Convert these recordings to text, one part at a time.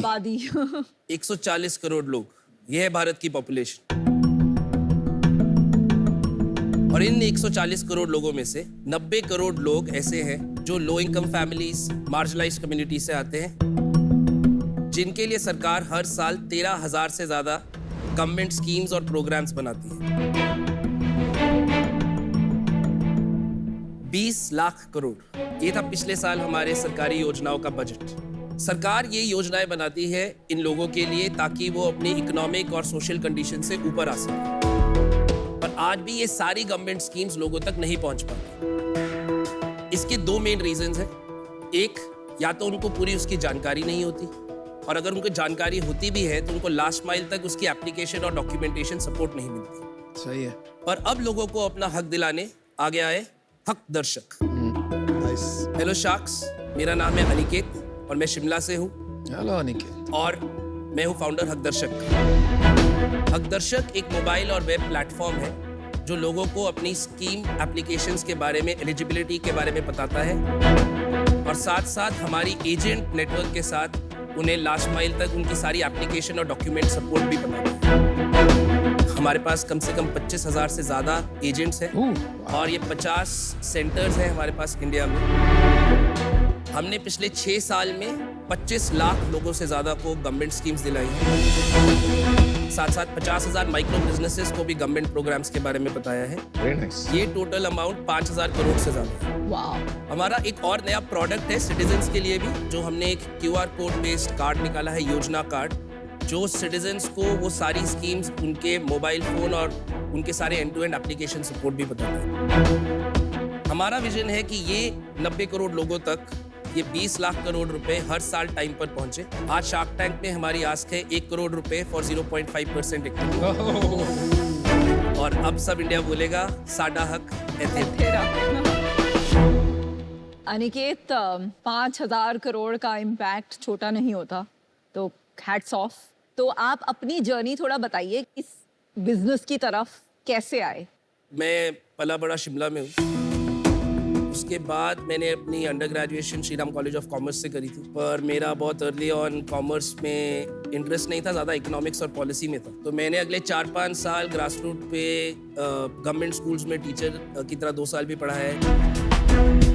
आबादी 140 करोड़ लोग, ये है भारत की पॉपुलेशन। और इन 140 करोड़ लोगों में से 90 करोड़ लोग ऐसे हैं जो low income families, marginalised community से आते हैं, जिनके लिए सरकार हर साल 13,000 से ज्यादा गवर्नमेंट स्कीम्स और प्रोग्राम्स बनाती है। 20 लाख करोड़, ये था पिछले साल हमारे सरकारी योजनाओं का बजट। सरकार ये योजनाएं बनाती है इन लोगों के लिए ताकि वो अपनी इकोनॉमिक और सोशल कंडीशन से ऊपर आ सके। पर आज भी ये सारी गवर्नमेंट स्कीम्स लोगों तक नहीं पहुंच पाती। इसके दो मेन रीजंस हैं। एक, या तो उनको पूरी उसकी जानकारी नहीं होती, और अगर उनको जानकारी होती भी है तो उनको लास्ट माइल तक उसकी एप्लीकेशन और डॉक्यूमेंटेशन सपोर्ट नहीं मिलती। सही है। पर अब लोगों को अपना हक दिलाने आ गया है हक दर्शक। हेलो शार्क्स, मेरा नाम है अनिकेत और मैं शिमला से हूँ। हेलो अनिकेत। और मैं हूँ फाउंडर हक दर्शक का। हक दर्शक एक मोबाइल और वेब प्लेटफॉर्म है जो लोगों को अपनी स्कीम एप्लीकेशंस के बारे में, एलिजिबिलिटी के बारे में बताता है, और साथ साथ हमारी एजेंट नेटवर्क के साथ उन्हें लास्ट माइल तक उनकी सारी एप्लीकेशन और डॉक्यूमेंट सपोर्ट भी बताता है। हमारे पास कम से कम 25,000 से ज़्यादा एजेंट्स हैं और ये 50 सेंटर्स हैं हमारे पास इंडिया में। हमने पिछले 6 साल में 25 लाख लोगों से ज़्यादा को गवर्नमेंट स्कीम्स दिलाई हैं। साथ साथ 50,000 माइक्रो बिजनेसेस को भी गवर्नमेंट प्रोग्राम्स के बारे में बताया है। Very nice. ये टोटल अमाउंट 5,000 करोड़ से ज़्यादा है। वाह। हमारा एक और नया प्रोडक्ट है सिटीजन्स के लिए भी, जो हमने एक QR कोड बेस्ड कार्ड निकाला है, योजना कार्ड, जो सिटीजन्स को वो सारी स्कीम्स उनके मोबाइल फोन और उनके सारे end to end application support भी बताता है। हमारा विजन है कि ये 90 करोड़ लोगों तक ये 20 लाख करोड़ रुपए हर साल टाइम पर पहुंचे। आज शार्क टैंक में हमारी आस्क है 1 करोड़ रुपए फॉर 0.5% इक्विटी। और अब सब इंडिया बोलेगा साडा हक एथेरा। अनिकेत, 5,000 करोड़ का इम्पैक्ट छोटा नहीं होता, तो हैट्स ऑफ। तो आप अपनी जर्नी थोड़ा बताइए, इस बिजनेस की तरफ कैसे आए? मैं पला बड़ा शिमला में हूँ। उसके बाद मैंने अपनी under graduation Shri Ram college of commerce से करी थी, पर मेरा बहुत अर्ली ऑन कॉमर्स में इंटरेस्ट नहीं था, ज़्यादा इकोनॉमिक्स और पॉलिसी में था। तो मैंने अगले 4-5 साल ग्रास रूट पे गवर्नमेंट स्कूल्स में टीचर की तरह 2 साल भी पढ़ा है।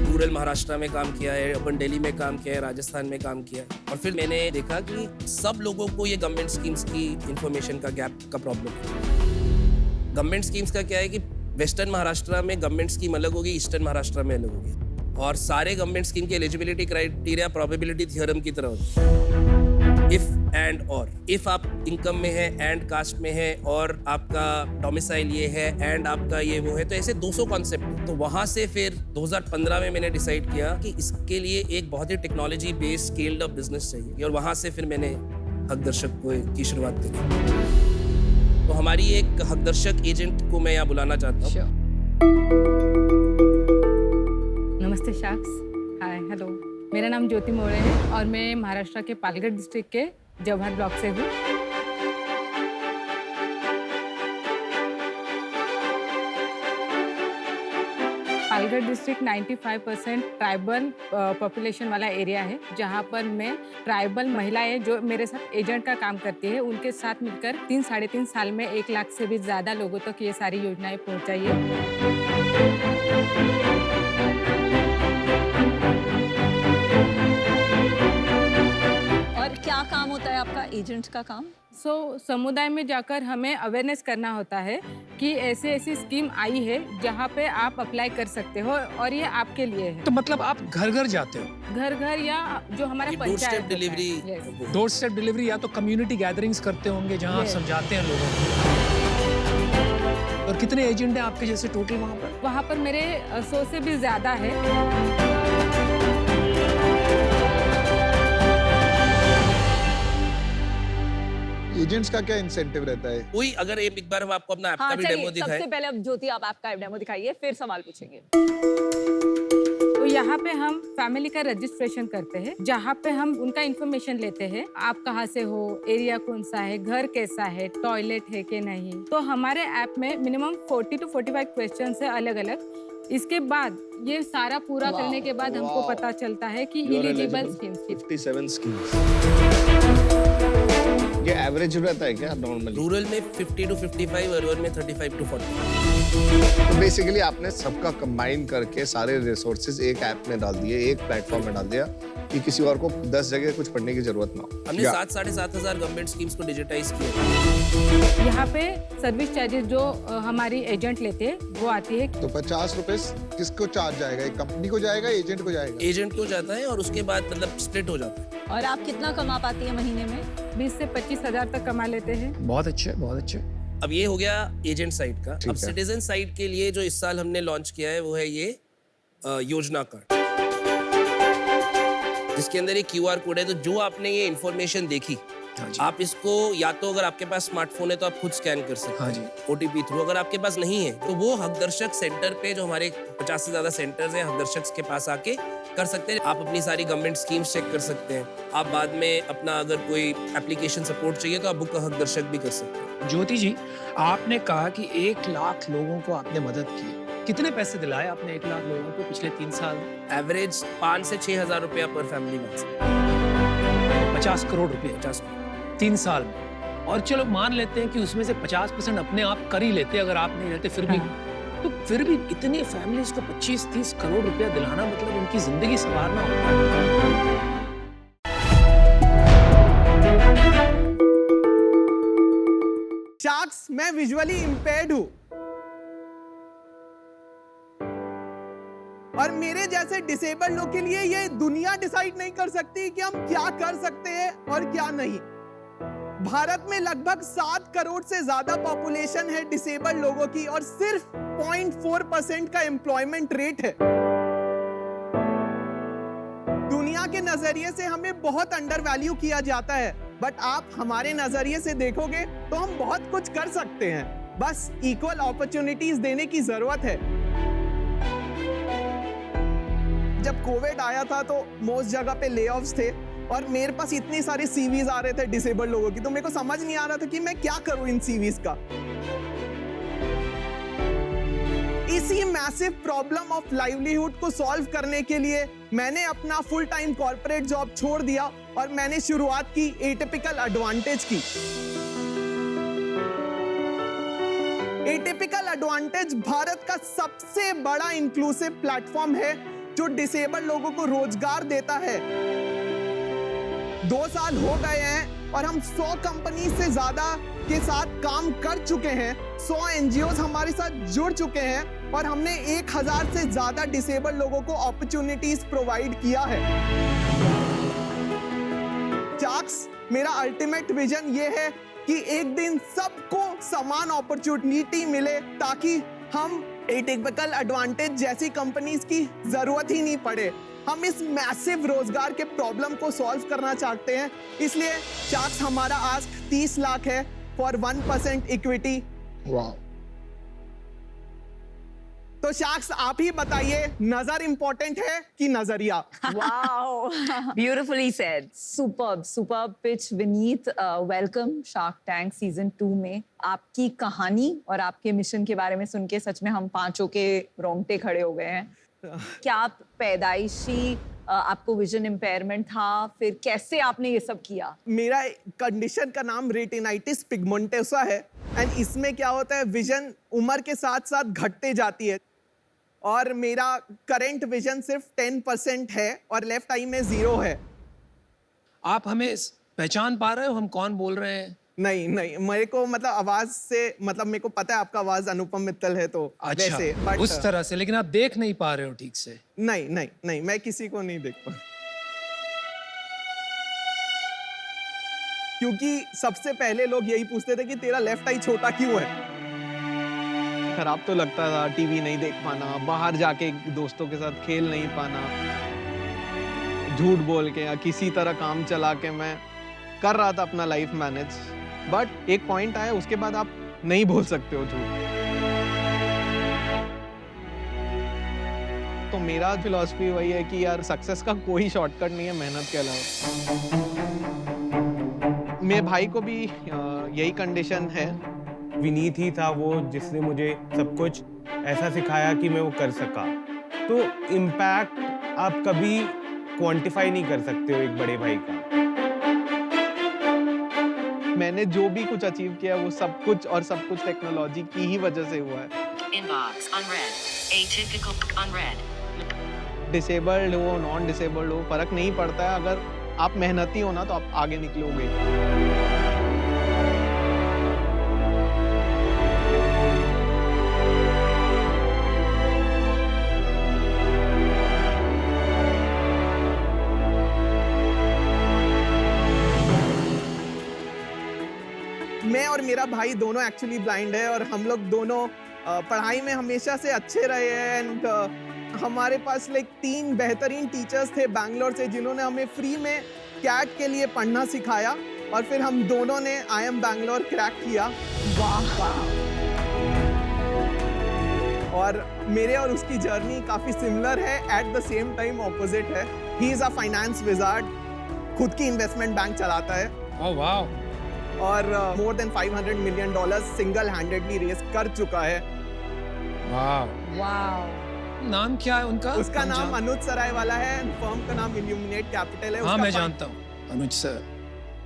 रूरल महाराष्ट्र में काम किया है, अर्बन दिल्ली में काम किया है, राजस्थान में काम किया है। और फिर मैंने देखा कि सब लोगों को ये गवर्नमेंट स्कीम्स की इंफॉर्मेशन का गैप का प्रॉब्लम है। गवर्नमेंट स्कीम्स का क्या है कि वेस्टर्न महाराष्ट्र में गवर्नमेंट स्कीम अलग होगी, ईस्टर्न महाराष्ट्र में अलग होगी, और सारे गवर्नमेंट स्कीम के एलिजिबिलिटी क्राइटेरिया प्रोबेबिलिटी थ्योरम की तरह होती है। इफ एंड और, इफ आप इनकम में है, एंड कास्ट में है, और आपका डोमिसाइल ये है, एंड आपका ये वो है, तो ऐसे 200 कॉन्सेप्ट। तो वहां से फिर 2015 में मैंने डिसाइड किया कि इसके लिए एक बहुत ही technology based scaled up business चाहिए, और वहां से फिर मैंने हक दर्शक की शुरुआत करी। तो हमारी एक हक दर्शक एजेंट को मैं यहाँ बुलाना चाहता हूँ। नमस्ते शार्क्स, हाय, हेलो। मेरा नाम ज्योति मोरे है और मैं महाराष्ट्र के पालघर डिस्ट्रिक्ट के जवाहर ब्लॉक से हूँ। पालघर डिस्ट्रिक्ट 95% ट्राइबल पॉपुलेशन वाला एरिया है, जहाँ पर मैं ट्राइबल महिलाएं जो मेरे साथ एजेंट का काम करती है, उनके साथ मिलकर 3-3.5 साल में 1 लाख से भी ज़्यादा लोगों तक ये सारी योजनाएं पहुँचाई है। और क्या काम होता है आपका एजेंट का काम? समुदाय में जाकर हमें अवेयरनेस करना होता है कि ऐसी ऐसी स्कीम आई है जहाँ पे आप अप्लाई कर सकते हो और ये आपके लिए है। तो मतलब आप घर घर जाते हो? घर घर या जो हमारा door step delivery. Door step delivery, या तो कम्युनिटी गैदरिंग्स करते होंगे जहाँ आप समझाते हैं लोगों को। और कितने एजेंट हैं आपके जैसे टोटल वहाँ पर? वहाँ पर मेरे 100 से भी ज्यादा है। एजेंट्स का क्या इंसेंटिव रहता है? कोई अगर एक बार हम आपको अपना ऐप का भी डेमो दिखाएं। सबसे पहले अब ज्योति आप ऐप का डेमो दिखाइए, फिर सवाल पूछेंगे। तो यहाँ पे हम फैमिली का रजिस्ट्रेशन करते हैं, जहाँ पे हम उनका इंफॉर्मेशन लेते हैं, आप कहाँ से हो, एरिया कौन सा है, घर कैसा है, टॉयलेट है कि नहीं। तो हमारे ऐप में मिनिमम 40 to 45 क्वेश्चन है अलग अलग। इसके बाद ये सारा पूरा करने के बाद हमको पता चलता है कि एलिजिबल स्कीम्स 57 स्कीम्स। ये एवरेज रहता है क्या नॉर्मली? रूरल में 50 to 55, अर्बन में 35 to 40। तो बेसिकली आपने सबका कंबाइन करके सारे रिसोर्सेज एक ऐप में डाल दिए, एक प्लेटफॉर्म में डाल दिया कि किसी और को 10 जगह कुछ पढ़ने की जरूरत ना हो। हमने 7,500 गवर्नमेंट स्कीम्स को डिजिटाइज किया। यहाँ पे सर्विस चार्जेस जो हमारी एजेंट लेते हैं वो आती है। तो 50 रुपए किसको चार्ज जाएगा? एक कंपनी को जाएगा, एजेंट को जाएगा? एजेंट को जाता है और उसके बाद मतलब स्प्लिट हो जाता है। और आप कितना कमा पाती है महीने में? 20 से 25 हजार तक कमा लेते हैं। बहुत अच्छे, बहुत अच्छे। अब ये हो गया एजेंट साइड का। ठीक अब है। सिटीजन साइड के लिए जो इस साल हमने लॉन्च किया है वो है ये योजना कार्ड, जिसके अंदर ये QR कोड है। तो जो आपने ये इन्फॉर्मेशन देखी, हाँ जी। आप इसको या तो अगर आपके पास स्मार्टफोन है तो आप खुद स्कैन कर सकते हाँ हैं जी। OTP through. अगर आपके पास नहीं है तो वो हकदर्शक सेंटर पे, जो हमारे 50 से ज्यादा सेंटर्स हैं, हकदर्शक के पास आके कर सकते हैं। आप अपनी सारी गवर्नमेंट स्कीम्स चेक कर सकते हैं। आप बाद में अपना अगर कोई एप्लीकेशन सपोर्ट चाहिए तो आप बुक हकदर्शक भी कर सकते हैं। ज्योति जी, आपने कहा कि 1 लाख लोगों को आपने मदद की। कितने पैसे दिलाए आपने 1 लाख लोगों को पिछले 3 साल में? एवरेज 5 से 6 हजार रुपया पर फैमिली बन सकता है। 50 करोड़ रुपए 50 3 साल में। और चलो मान लेते हैं कि उसमें से 50% अपने आप कर ही लेते, अगर आप नहीं रहते फिर भी, तो फिर भी इतनी फैमिलीज को 25-30 करोड़ रुपया दिलाना मतलब उनकी जिंदगी संवारना होता है। शार्क्स, मैं विजुअली इम्पेयर्ड हूं और मेरे जैसे डिसेबल्ड लोग के लिए ये दुनिया डिसाइड नहीं कर सकती कि हम क्या कर सकते हैं और क्या नहीं। भारत में लगभग 7 करोड़ से ज्यादा पॉपुलेशन है डिसेबल्ड लोगों की और सिर्फ 0.4% का एम्प्लॉयमेंट रेट है। दुनिया के नजरिए से हमें बहुत अंडर वैल्यू किया जाता है, बट आप हमारे नजरिए से देखोगे तो हम बहुत कुछ कर सकते हैं। बस इक्वल अपॉर्चुनिटीज देने की जरूरत है। जब कोविड आया था तो मोस्ट जगह पे लेऑफ्स थे और मेरे पास इतनी सारी सीवीज आ रहे थे डिसेबल्ड लोगों की, तो मेरे को समझ नहीं आ रहा था कि मैं क्या करूं इन सीवीज का। इसी मैसिव प्रॉब्लम ऑफ लाइवलीहुड को सॉल्व करने के लिए मैंने अपना फुल टाइम कॉर्पोरेट जॉब छोड़ दिया और मैंने शुरुआत की एटिपिकल एडवांटेज की। एटिपिकल एडवांटेज भारत का सबसे बड़ा इंक्लूसिव प्लेटफॉर्म है जो डिसेबल्ड लोगों को रोजगार देता है। 2 साल हो गए हैं और हम 100 कंपनी से ज्यादा के साथ काम कर चुके हैं। 100 एनजीओज हमारे साथ जुड़ चुके हैं और हमने 1000 से ज्यादा डिसेबल्ड लोगों को अपॉर्चुनिटीज प्रोवाइड किया है। शार्क्स, मेरा अल्टीमेट विजन ये है कि एक दिन सबको समान अपॉर्चुनिटी मिले ताकि हम एटिपिकल एडवांटेज जैसी कंपनीज की जरूरत ही नहीं पड़े। हम इस मैसिव रोजगार के प्रॉब्लम को सॉल्व करना चाहते हैं, इसलिए शार्क्स हमारा आस्क 30 लाख है फॉर 1% इक्विटी। वाह। तो शार्क्स, आप ही बताइए, नजर इंपॉर्टेंट है कि नजरिया? Wow, beautifully said. Superb pitch, Vineet. Welcome Shark Tank Season 2 में। आपकी कहानी और आपके मिशन के बारे में सुन के सच में हम पांचों के रोंगटे खड़े हो गए हैं। क्या आप पैदाइशी आपको विजन इम्पेयरमेंट था, फिर कैसे आपने ये सब किया? मेरा कंडीशन का नाम रेटिनाइटिस पिगमेंटोसा है एंड इसमें क्या होता है, विजन उम्र के साथ साथ घटते जाती है और मेरा करंट विजन सिर्फ 10% है और लेफ्ट आई में 0 है। आप हमें पहचान पा रहे हो हम कौन बोल रहे हैं? नहीं, मेरे को मतलब आवाज से मतलब मेरे को पता है आपका आवाज अनुपम मित्तल है, तो अच्छा, वैसे, but, उस तरह से। लेकिन आप देख नहीं पा रहे हो ठीक से? नहीं, मैं किसी को नहीं देख पा, क्योंकि सबसे पहले लोग यही पूछते थे कि तेरा लेफ्ट आई छोटा क्यों है। खराब तो लगता था, टीवी नहीं देख पाना, बाहर जाके दोस्तों के साथ खेल नहीं पाना, झूठ बोल के या किसी तरह काम चला के मैं कर रहा था अपना लाइफ मैनेज। बट एक पॉइंट आया, उसके बाद आप नहीं बोल सकते हो झूठ। तो मेरा फिलॉसफी वही है कि यार सक्सेस का कोई शॉर्टकट नहीं है मेहनत के अलावा। मेरे भाई को भी यही कंडीशन है। विनीत ही था वो जिसने मुझे सब कुछ ऐसा सिखाया कि मैं वो कर सका। तो इम्पैक्ट आप कभी क्वांटिफाई नहीं कर सकते हो एक बड़े भाई का। मैंने जो भी कुछ अचीव किया है वो सब कुछ और सब कुछ टेक्नोलॉजी की ही वजह से हुआ है। Inbox unread. Atypical unread. Disabled हो नॉन डिसेबल्ड हो फर्क नहीं पड़ता है, अगर आप मेहनती हो ना तो आप आगे निकलोगे। मैं और मेरा भाई दोनों एक्चुअली ब्लाइंड है और हम लोग दोनों पढ़ाई में हमेशा से अच्छे रहे हैं एंड हमारे पास लाइक 3 बेहतरीन टीचर्स थे बैंगलोर से जिन्होंने हमें फ्री में कैट के लिए पढ़ना सिखाया और फिर हम दोनों ने IIM बैंगलोर क्रैक किया। और मेरे और उसकी जर्नी काफी सिमिलर है, at the same time opposite है। He is a finance wizard, खुद की इन्वेस्टमेंट बैंक चलाता है ओह वाओ, और more than $500 million single handedly raise कर चुका है। वाह। वाओ। नाम क्या है उनका? उसका हम नाम जान- अनुज सराय वाला है, फर्म का नाम इल्यूमिनेट कैपिटल है। हाँ उसका मैं जानता हूँ अनुज सर,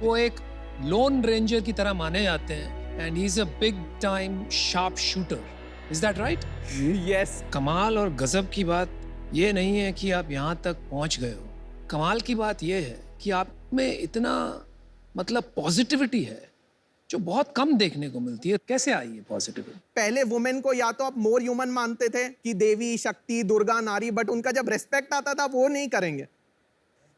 वो एक लोन रेंजर की तरह माने जाते हैं and he is a big time sharp shooter, is that right? Yes, कमाल और गजब की बात ये नहीं है कि आप यहाँ तक पहुँच गए हो, कमाल की बात ये है कि आप में इतना मतलब पॉजिटिविटी है जो बहुत कम देखने को मिलती है। कैसे आई है पॉजिटिविटी? पहले वुमेन को या तो आप मोर ह्यूमन मानते थे कि देवी, शक्ति, दुर्गा, नारी, बट उनका जब रेस्पेक्ट आता था वो नहीं करेंगे।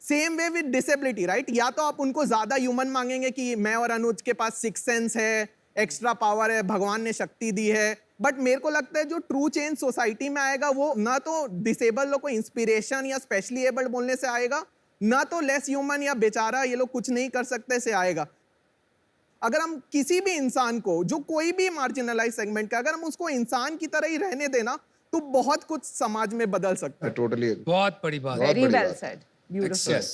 Same way with disability, right? या तो आप उनको ज्यादा ह्यूमन मांगेंगे कि मैं और अनुज के पास 6 सेंस है, एक्स्ट्रा पावर है, भगवान ने शक्ति दी है, बट मेरे को लगता है जो ट्रू चेंज सोसाइटी में आएगा वो ना तो डिसेबल लोग को इंस्पिरेशन या स्पेशली एबल्ड बोलने से आएगा, ना तो लेस ह्यूमन या बेचारा ये लोग कुछ नहीं कर सकते से आएगा। अगर हम किसी भी इंसान को, जो कोई भी मार्जिनलाइज सेगमेंट का, अगर हम उसको इंसान की तरह ही रहने देना तो बहुत कुछ समाज में बदल सकता है। टोटली बहुत बड़ी बात है। बहुत वेरी बड़ी वेल बात। Said, beautiful. Yes.